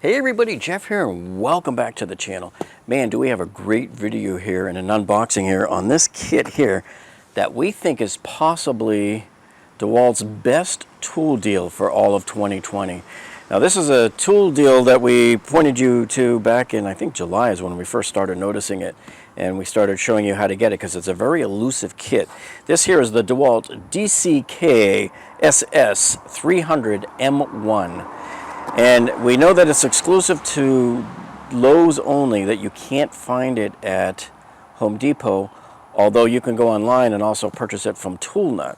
Hey everybody, Jeff here and welcome back to the channel. Man, do we have a great video here and an unboxing here on this kit here that we think is possibly Dewalt's best tool deal for all of 2020. Now this is a tool deal that we pointed you to back in, I think July is when we first started noticing it, and we started showing you how to get it because it's a very elusive kit. This here is the Dewalt DCKSS300M1. And we know that it's exclusive to Lowe's only, that you can't find it at Home Depot, although you can go online and also purchase it from ToolNut.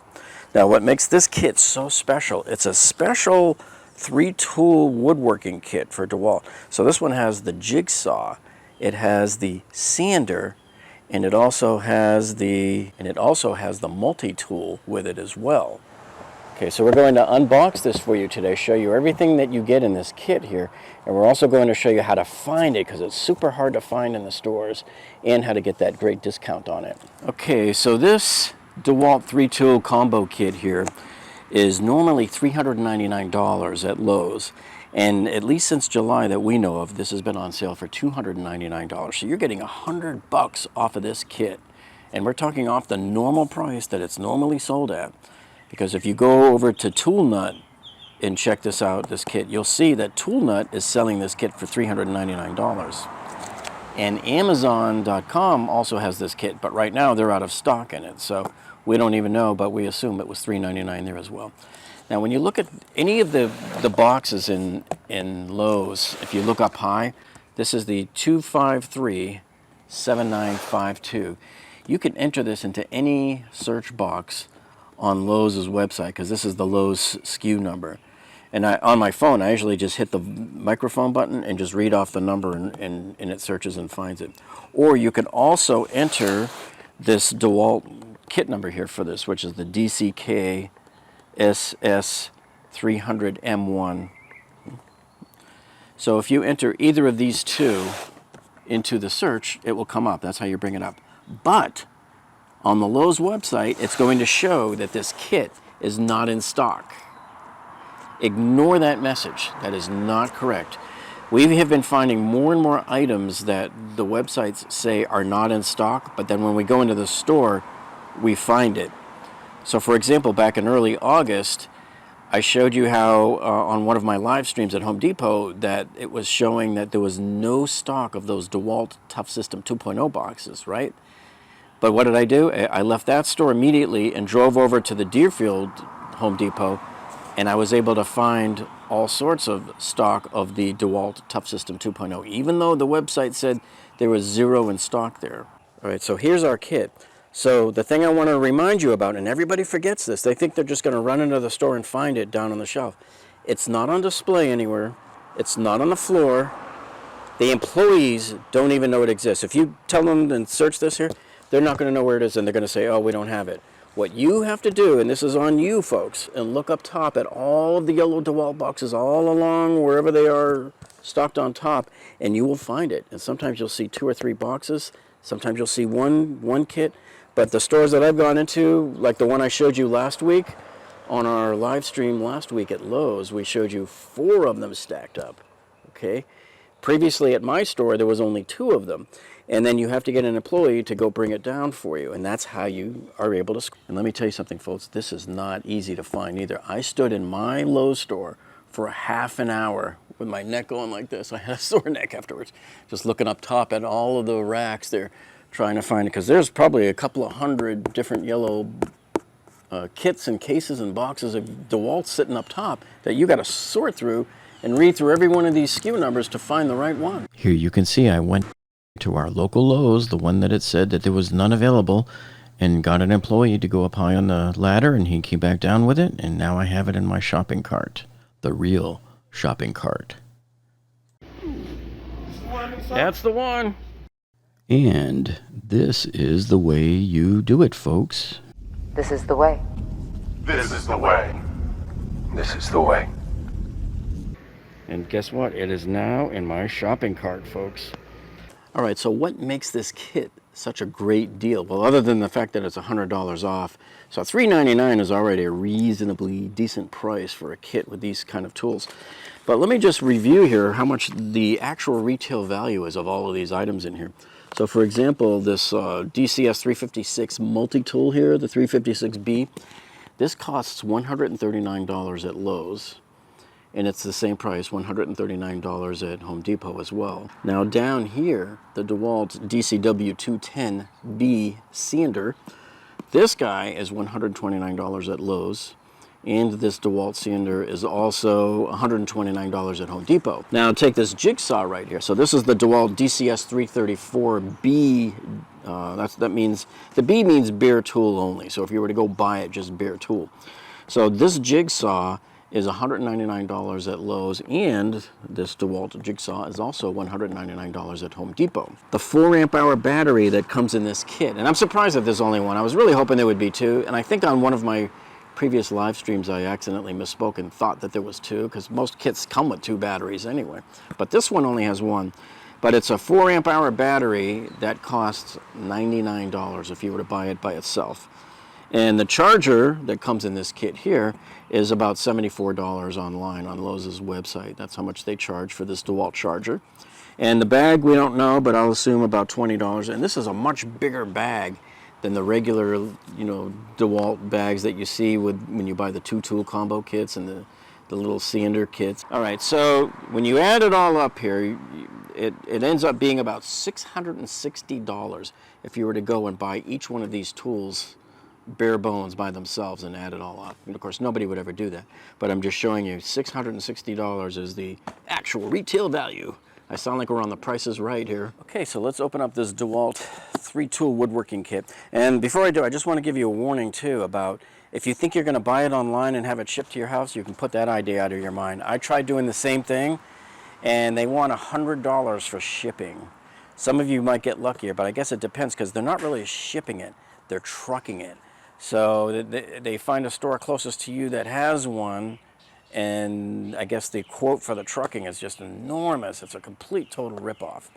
Now what makes this kit so special, it's a special 3-tool woodworking kit for Dewalt. So this one has the Jigsaw, it has the sander, and it also has the Multitool with it as well. Okay, so we're going to unbox this for you today, show you everything that you get in this kit here, and we're also going to show you how to find it because it's super hard to find in the stores and how to get that great discount on it. Okay, so this Dewalt 3-tool combo kit here is normally $399 at Lowe's, and at least since July that we know of, this has been on sale for $299. So you're getting $100 off of this kit, and we're talking off the normal price that it's normally sold at. Because if you go over to ToolNut and check this out, this kit, you'll see that ToolNut is selling this kit for $399. And Amazon.com also has this kit, but right now they're out of stock in it. So we don't even know, but we assume it was $399 there as well. Now when you look at any of the boxes in Lowe's, if you look up high, this is the 253-7952. You can enter this into any search box on Lowe's website, because this is the Lowe's SKU number. And on my phone, I usually just hit the microphone button and just read off the number, and it searches and finds it. Or you can also enter this Dewalt kit number here for this, which is the DCKSS300M1. So if you enter either of these two into the search, it will come up. That's how you bring it up. But on the Lowe's website, it's going to show that this kit is not in stock. Ignore that message. That is not correct. We have been finding more and more items that the websites say are not in stock, but then when we go into the store, we find it. So for example, back in early August, I showed you how on one of my live streams at Home Depot that it was showing that there was no stock of those Dewalt Toughsystem 2.0 boxes, right? But what did I do? I left that store immediately and drove over to the Deerfield Home Depot, and I was able to find all sorts of stock of the Dewalt Toughsystem 2.0, even though the website said there was 0 in stock there. All right, so here's our kit. So the thing I want to remind you about, and everybody forgets this, they think they're just going to run into the store and find it down on the shelf. It's not on display anywhere. It's not on the floor. The employees don't even know it exists. If you tell them and search this here, they're not going to know where it is, and they're going to say, oh, we don't have it. What you have to do, and this is on you folks, and look up top at all of the yellow Dewalt boxes all along wherever they are stocked on top, and you will find it. And sometimes you'll see 2 or 3 boxes. Sometimes you'll see one kit. But the stores that I've gone into, like the one I showed you last week, on our live stream last week at Lowe's, we showed you 4 of them stacked up. Okay? Previously at my store, there was only 2 of them. And then you have to get an employee to go bring it down for you. And that's how you are able to. And let me tell you something, folks. This is not easy to find either. I stood in my Lowe's store for a half an hour with my neck going like this. I had a sore neck afterwards. Just looking up top at all of the racks there, trying to find it. Because there's probably a couple of hundred different yellow kits and cases and boxes of DeWalt sitting up top that you got to sort through and read through every one of these SKU numbers to find the right one. Here you can see I went to our local Lowe's, the one that it said that there was none available, and got an employee to go up high on the ladder, and he came back down with it, and now I have it in my shopping cart. The real shopping cart. That's the one. And this is the way you do it, folks. This is the way. This is the way. This is the way. And guess what? It is now in my shopping cart, folks. All right, so what makes this kit such a great deal? Well, other than the fact that it's $100 off, so $399 is already a reasonably decent price for a kit with these kind of tools. But let me just review here how much the actual retail value is of all of these items in here. So for example, this DCS356 multi-tool here, the 356B, this costs $139 at Lowe's. And it's the same price, $139 at Home Depot as well. Now down here, the Dewalt DCW210B sander, this guy is $129 at Lowe's. And this Dewalt sander is also $129 at Home Depot. Now take this Jigsaw right here. So this is the Dewalt DCS334B. That means, the B means bare tool only. So if you were to go buy it, just bare tool. So this Jigsaw is $199 at Lowe's, and this Dewalt Jigsaw is also $199 at Home Depot. The 4 amp hour battery that comes in this kit, and I'm surprised that there's only one. I was really hoping there would be 2, and I think on one of my previous live streams I accidentally misspoke and thought that there was 2, because most kits come with 2 batteries anyway. But this one only has 1. But it's a 4 amp hour battery that costs $99 if you were to buy it by itself. And the charger that comes in this kit here is about $74 online on Lowe's website. That's how much they charge for this Dewalt charger. And the bag, we don't know, but I'll assume about $20. And this is a much bigger bag than the regular, Dewalt bags that you see when you buy the 2-tool combo kits and the little sander kits. All right, so when you add it all up here, it ends up being about $660 if you were to go and buy each one of these tools bare bones by themselves and add it all up. And of course, nobody would ever do that. But I'm just showing you $660 is the actual retail value. I sound like we're on the Price is Right here. Okay, so let's open up this Dewalt 3-tool woodworking kit. And before I do, I just want to give you a warning too about if you think you're going to buy it online and have it shipped to your house, you can put that idea out of your mind. I tried doing the same thing, and they want $100 for shipping. Some of you might get luckier, but I guess it depends because they're not really shipping it, they're trucking it. So they find a store closest to you that has one, and I guess the quote for the trucking is just enormous. It's a complete total ripoff.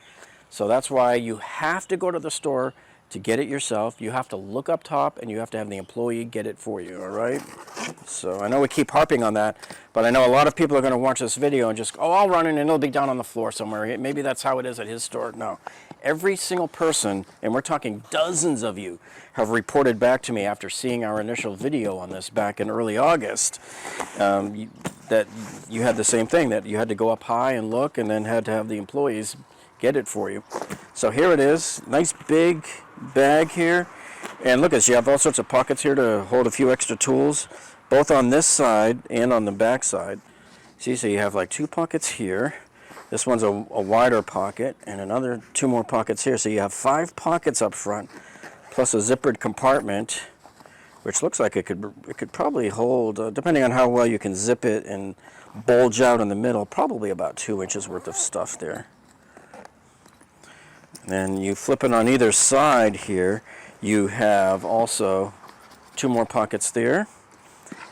So that's why you have to go to the store to get it yourself. You have to look up top, and you have to have the employee get it for you, all right? So I know we keep harping on that, but I know a lot of people are going to watch this video and just, oh, I'll run in and it'll be down on the floor somewhere. Maybe that's how it is at his store. No. Every single person, and we're talking dozens of you, have reported back to me after seeing our initial video on this back in early August, that you had the same thing, that you had to go up high and look and then had to have the employees get it for you. So here it is, nice big bag here. And look, you have all sorts of pockets here to hold a few extra tools, both on this side and on the back side. See, so you have like 2 pockets here. This one's a wider pocket, and another 2 more pockets here. So you have 5 pockets up front, plus a zippered compartment, which looks like it could probably hold, depending on how well you can zip it and bulge out in the middle, probably about 2 inches worth of stuff there. And then you flip it on either side here, you have also 2 more pockets there.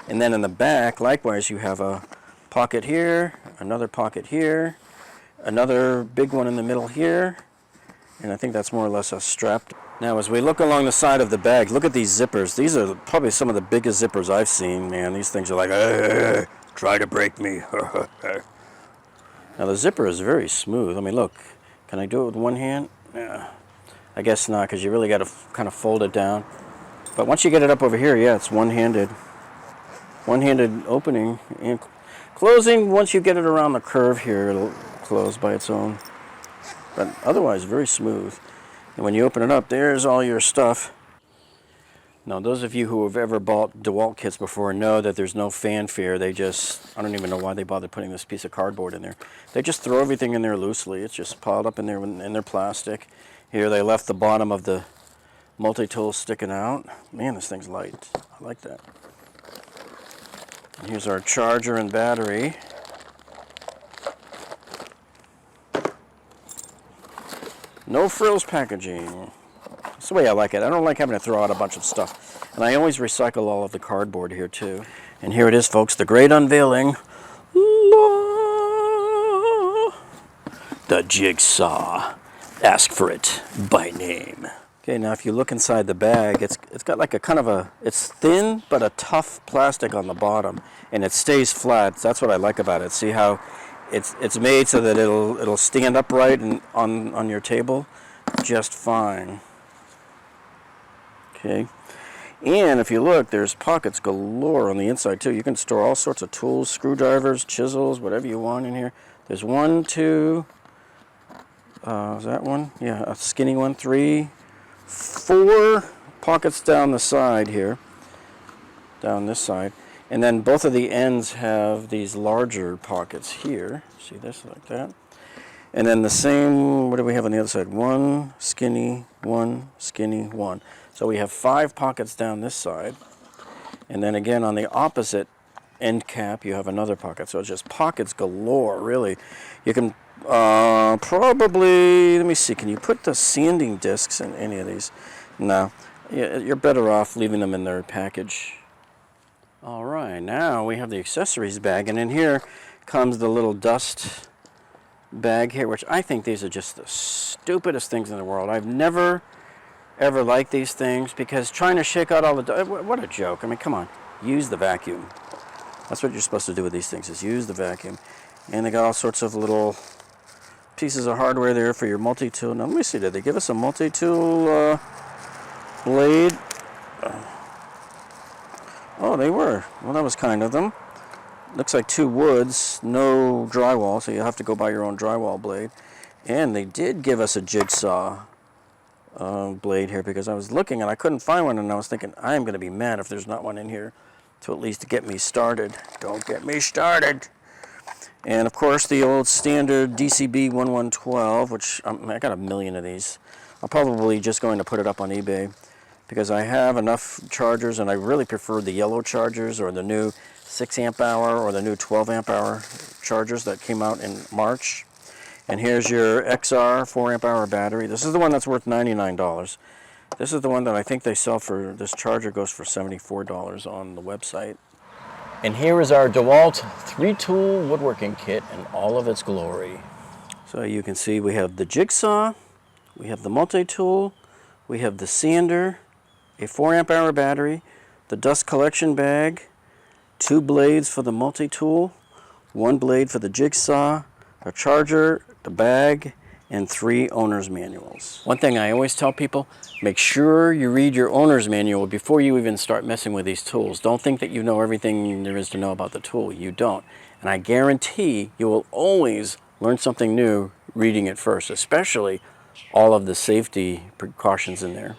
And then in the back, likewise, you have a pocket here, another pocket here, another big one in the middle here, and I think that's more or less a strap. Now as we look along the side of the bag, look at these zippers. These are probably some of the biggest zippers I've seen, man. These things are like, try to break me. Now the zipper is very smooth. I mean, look, can I do it with one hand? Yeah, I guess not, because you really got to kind of fold it down. But once you get it up over here, yeah, it's one-handed opening and closing. Once you get it around the curve here, it'll close by its own. But otherwise, very smooth. And when you open it up, there's all your stuff. Now, those of you who have ever bought Dewalt kits before know that there's no fanfare. They just, I don't even know why they bother putting this piece of cardboard in there. They just throw everything in there loosely. It's just piled up in there in their plastic. Here they left the bottom of the multi-tool sticking out. Man, this thing's light. I like that. And here's our charger and battery. No frills packaging. That's the way I like it. I don't like having to throw out a bunch of stuff. And I always recycle all of the cardboard here too. And here it is, folks, the great unveiling. The Jigsaw. Ask for it by name. Okay, now if you look inside the bag, it's got like a kind of a, it's thin but a tough plastic on the bottom, and it stays flat. That's what I like about it. See how it's made so that it'll stand upright and on your table just fine. Okay. And if you look, there's pockets galore on the inside too. You can store all sorts of tools, screwdrivers, chisels, whatever you want in here. There's 1, 2, is that one? Yeah, a skinny one, 3, 4 pockets down the side here, down this side. And then both of the ends have these larger pockets here. See this, like that. And then the same, what do we have on the other side? 1, skinny, 1, skinny, 1. So we have 5 pockets down this side. And then again on the opposite end cap, you have another pocket. So it's just pockets galore, really. You can probably, let me see, can you put the sanding discs in any of these? No. You're better off leaving them in their package. All right, now we have the accessories bag, and in here comes the little dust bag here, which I think these are just the stupidest things in the world. I've never ever liked these things because trying to shake out all the dust, what a joke. I mean, come on, use the vacuum. That's what you're supposed to do with these things, is use the vacuum. And they got all sorts of little pieces of hardware there for your multi-tool. Now let me see, did they give us a multi-tool blade? Oh, they were. Well, that was kind of them. Looks like 2 woods, no drywall, so you have to go buy your own drywall blade. And they did give us a jigsaw blade here, because I was looking and I couldn't find one, and I was thinking, I am going to be mad if there's not one in here to at least get me started. Don't get me started. And of course the old standard DCB 1112, which I got a million of these. I'm probably just going to put it up on eBay, because I have enough chargers, and I really prefer the yellow chargers or the new 6 amp hour or the new 12 amp hour chargers that came out in March. And here's your XR 4 amp hour battery. This is the one that's worth $99. This is the one that I think they sell for, this charger goes for $74 on the website. And here is our Dewalt 3-tool woodworking kit in all of its glory. So you can see we have the jigsaw, we have the multi-tool, we have the sander, a 4 amp hour battery, the dust collection bag, 2 blades for the multi-tool, 1 blade for the jigsaw, a charger, the bag, and 3 owner's manuals. One thing I always tell people, make sure you read your owner's manual before you even start messing with these tools. Don't think that you know everything there is to know about the tool. You don't. And I guarantee you will always learn something new reading it first, especially all of the safety precautions in there.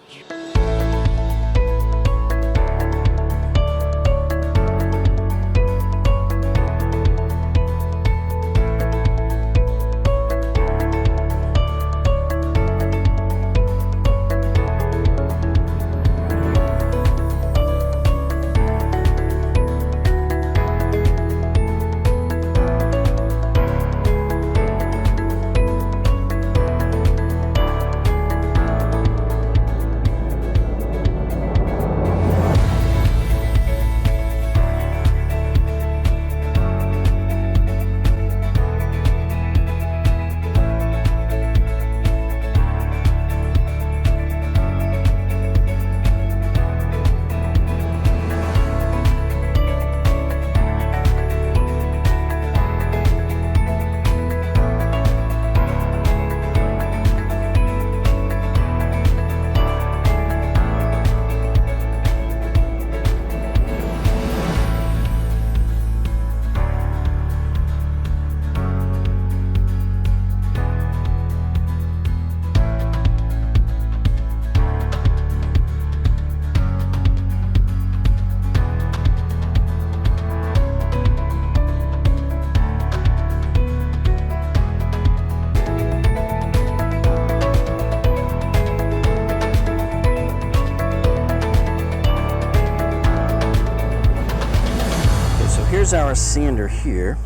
Here's our sander here,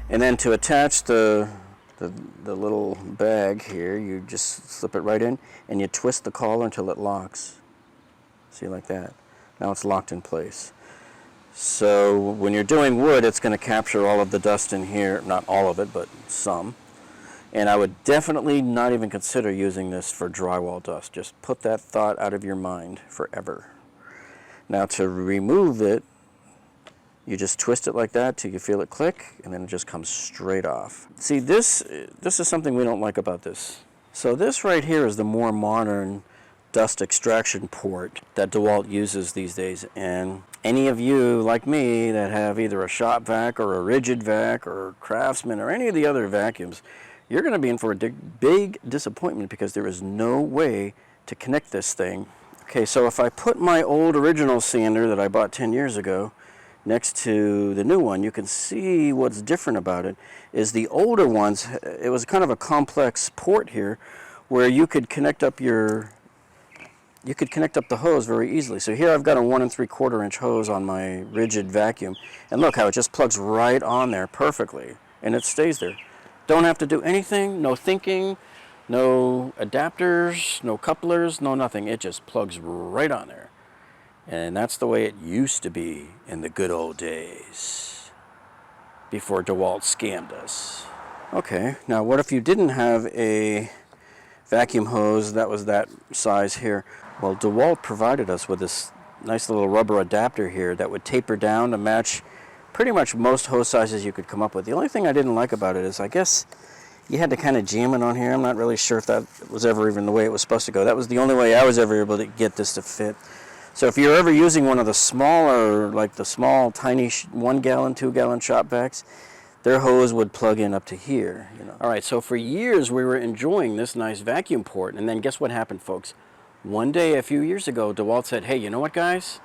and then to attach the little bag here, you just slip it right in and you twist the collar until it locks. See, like that. Now it's locked in place. So when you're doing wood, it's going to capture all of the dust in here, not all of it, but some. And I would definitely not even consider using this for drywall dust. Just put that thought out of your mind forever. Now to remove it, You just twist it like that till you feel it click, and then it just comes straight off. See, this is something we don't like about this. So this right here is the more modern dust extraction port that Dewalt uses these days. And any of you like me that have either a shop vac or a rigid vac or Craftsman or any of the other vacuums, you're going to be in for a big disappointment because there is no way to connect this thing. Okay, so if I put my old original sander that I bought 10 years ago next to the new one, you can see what's different about it is the older ones, it was kind of a complex port here where you could connect up the hose very easily. So here I've got a 1 3/4 inch hose on my rigid vacuum, and look how it just plugs right on there perfectly, and it stays there. Don't have to do anything, no thinking, no adapters, no couplers, no nothing. It just plugs right on there. And that's the way it used to be in the good old days, before Dewalt scammed us. Okay, now what if you didn't have a vacuum hose that was that size here? Well, Dewalt provided us with this nice little rubber adapter here that would taper down to match pretty much most hose sizes you could come up with. The only thing I didn't like about it is I guess you had to kind of jam it on here. I'm not really sure if that was ever even the way it was supposed to go. That was the only way I was ever able to get this to fit. So if you're ever using one of the smaller, like the small, tiny 1 gallon, 2 gallon shop vacs, their hose would plug in up to here. You know. All right, so for years we were enjoying this nice vacuum port, and then guess what happened, folks? One day a few years ago, Dewalt said, hey, you know what, guys?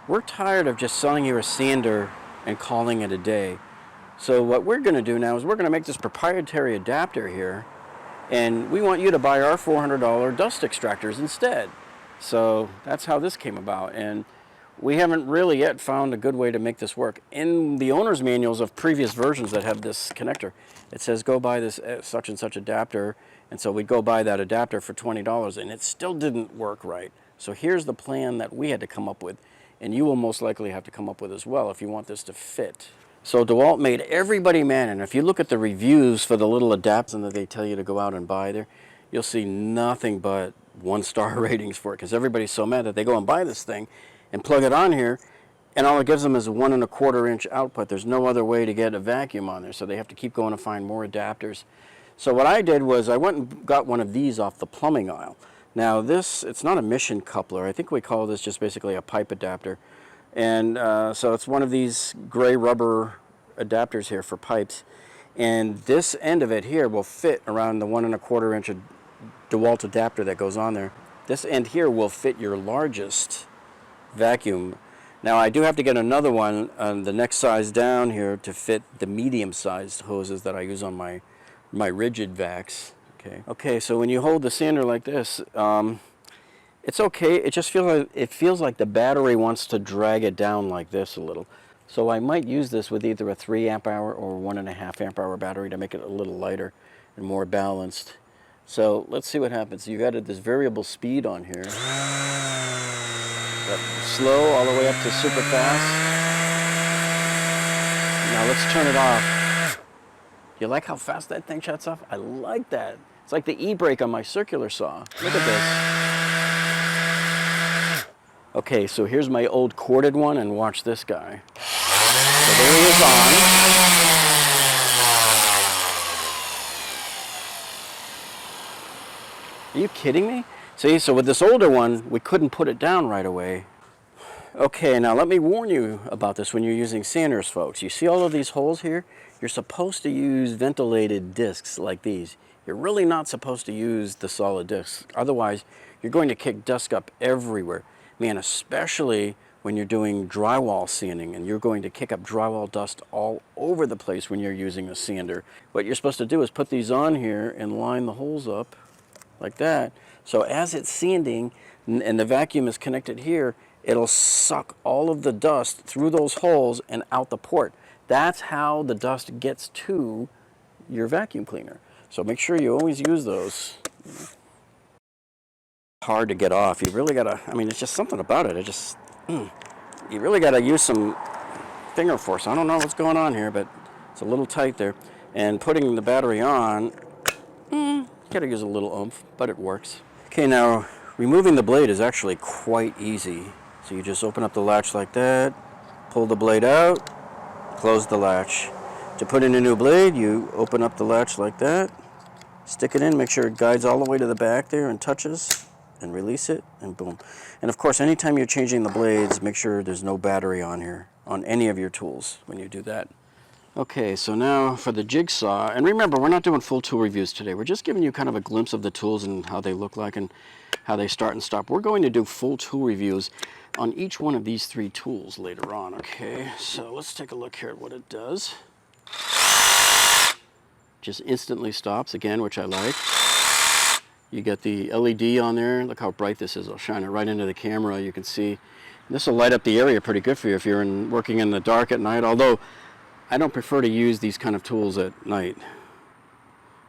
We're tired of just selling you a sander and calling it a day. So what we're going to do now is we're going to make this proprietary adapter here, and we want you to buy our $400 dust extractors instead. So that's how this came about, and we haven't really yet found a good way to make this work. In the owner's manuals of previous versions that have this connector, it says go buy this such and such adapter, and so we'd go buy that adapter for $20, and it still didn't work right. So here's the plan that we had to come up with, and you will most likely have to come up with as well if you want this to fit. So Dewalt made everybody mad, and if you look at the reviews for the little adapters that they tell you to go out and buy there, you'll see nothing but 1-star ratings for it, because everybody's so mad that they go and buy this thing and plug it on here, and all it gives them is a 1 1/4 inch output. There's no other way to get a vacuum on there, so they have to keep going to find more adapters. So what I did was I went and got one of these off the plumbing aisle. Now this, it's not a mission coupler. I think we call this just basically a pipe adapter. And so it's one of these gray rubber adapters here for pipes. And this end of it here will fit around the 1 1/4 inch Dewalt adapter that goes on there. This end here will fit your largest vacuum. Now I do have to get another one on the next size down here to fit the medium-sized hoses that I use on my rigid vacs. Okay, so when you hold the sander like this, it's okay. It just feels like the battery wants to drag it down like this a little. So I might use this with either a 3 amp hour or 1.5 amp hour battery to make it a little lighter and more balanced. So let's see what happens. You've added this variable speed on here. Got slow all the way up to super fast. Now let's turn it off. You like how fast that thing shuts off? I like that. It's like the e-brake on my circular saw. Look at this. Okay, so here's my old corded one, and watch this guy. So there he is on. Are you kidding me? See, so with this older one, we couldn't put it down right away. Okay, now let me warn you about this when you're using sanders, folks. You see all of these holes here? You're supposed to use ventilated discs like these. You're really not supposed to use the solid discs. Otherwise, you're going to kick dust up everywhere. Man, especially when you're doing drywall sanding, and you're going to kick up drywall dust all over the place when you're using a sander. What you're supposed to do is put these on here and line the holes up like that. So as it's sanding and the vacuum is connected here, it'll suck all of the dust through those holes and out the port. That's how the dust gets to your vacuum cleaner. So make sure you always use those. Hard to get off. You really gotta, I mean, it's just something about it. You really gotta use some finger force. I don't know what's going on here, but it's a little tight there. And putting the battery on, you gotta use a little oomph, but it works. Okay, now removing the blade is actually quite easy. So you just open up the latch like that, pull the blade out, close the latch. To put in a new blade, you open up the latch like that, stick it in, make sure it guides all the way to the back there and touches, and release it, and boom. And of course, anytime you're changing the blades, make sure there's no battery on here, on any of your tools when you do that. Okay, so now for the Jigsaw, and remember, we're not doing full tool reviews today. We're just giving you kind of a glimpse of the tools and how they look like and how they start and stop. We're going to do full tool reviews on each one of these 3 tools later on, okay? So let's take a look here at what it does. Just instantly stops, again, which I like. You get the LED on there. Look how bright this is. I'll shine it right into the camera. You can see this will light up the area pretty good for you if you're working in the dark at night, although I don't prefer to use these kind of tools at night,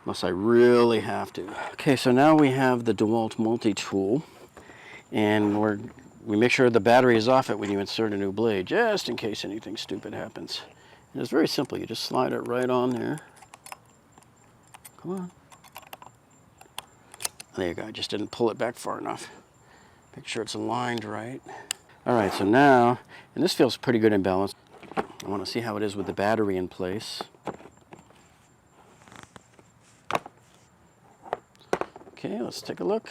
unless I really have to. Okay, so now we have the Dewalt Multitool, and we make sure the battery is off it when you insert a new blade, just in case anything stupid happens. And it's very simple. You just slide it right on there. Come on. There you go. I just didn't pull it back far enough. Make sure it's aligned right. All right, so now, and this feels pretty good in balance. I want to see how it is with the battery in place. Okay, let's take a look.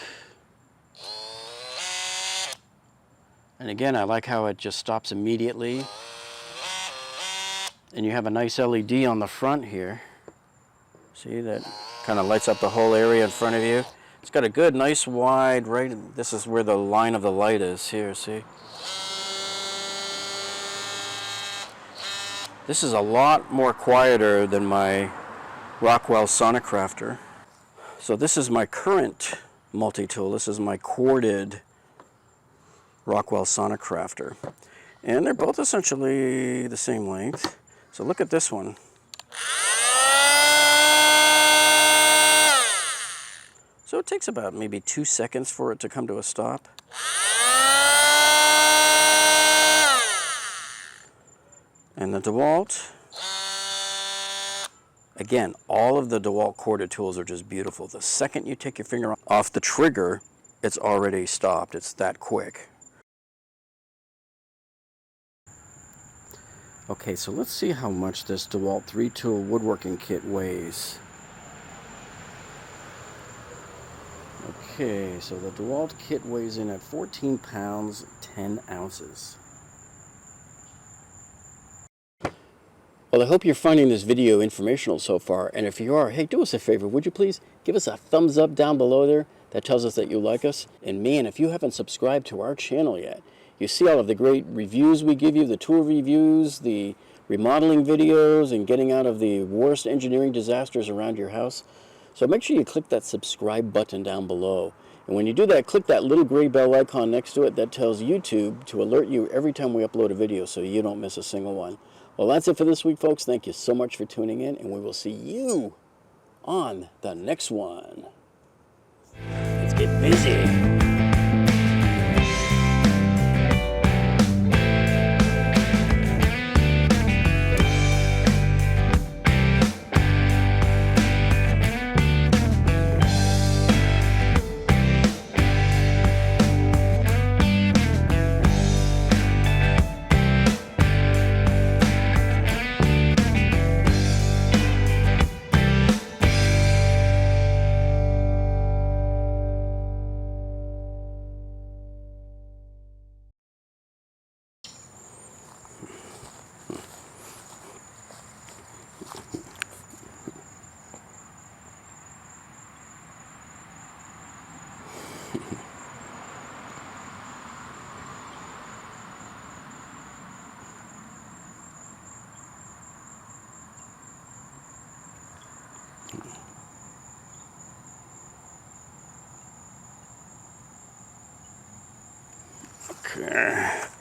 And again, I like how it just stops immediately. And you have a nice LED on the front here. See, that kind of lights up the whole area in front of you. It's got a good, nice, wide, right, this is where the line of the light is here, see? This is a lot more quieter than my Rockwell Sonicrafter. So this is my current multi-tool. This is my corded Rockwell Sonicrafter. And they're both essentially the same length. So look at this one. So it takes about maybe 2 seconds for it to come to a stop. And the Dewalt, again, all of the Dewalt corded tools are just beautiful. The second you take your finger off the trigger, it's already stopped. It's that quick. Okay, so let's see how much this Dewalt 3-tool woodworking kit weighs. Okay, so the Dewalt kit weighs in at 14 pounds, 10 ounces. Well, I hope you're finding this video informational so far, and if you are, hey, do us a favor, would you please give us a thumbs up down below there? That tells us that you like us. And man, if you haven't subscribed to our channel yet, you see all of the great reviews we give you, the tool reviews, the remodeling videos, and getting out of the worst engineering disasters around your house. So make sure you click that subscribe button down below. And when you do that, click that little gray bell icon next to it that tells YouTube to alert you every time we upload a video so you don't miss a single one. Well, that's it for this week, folks. Thank you so much for tuning in, and we will see you on the next one. Let's get busy. Okay.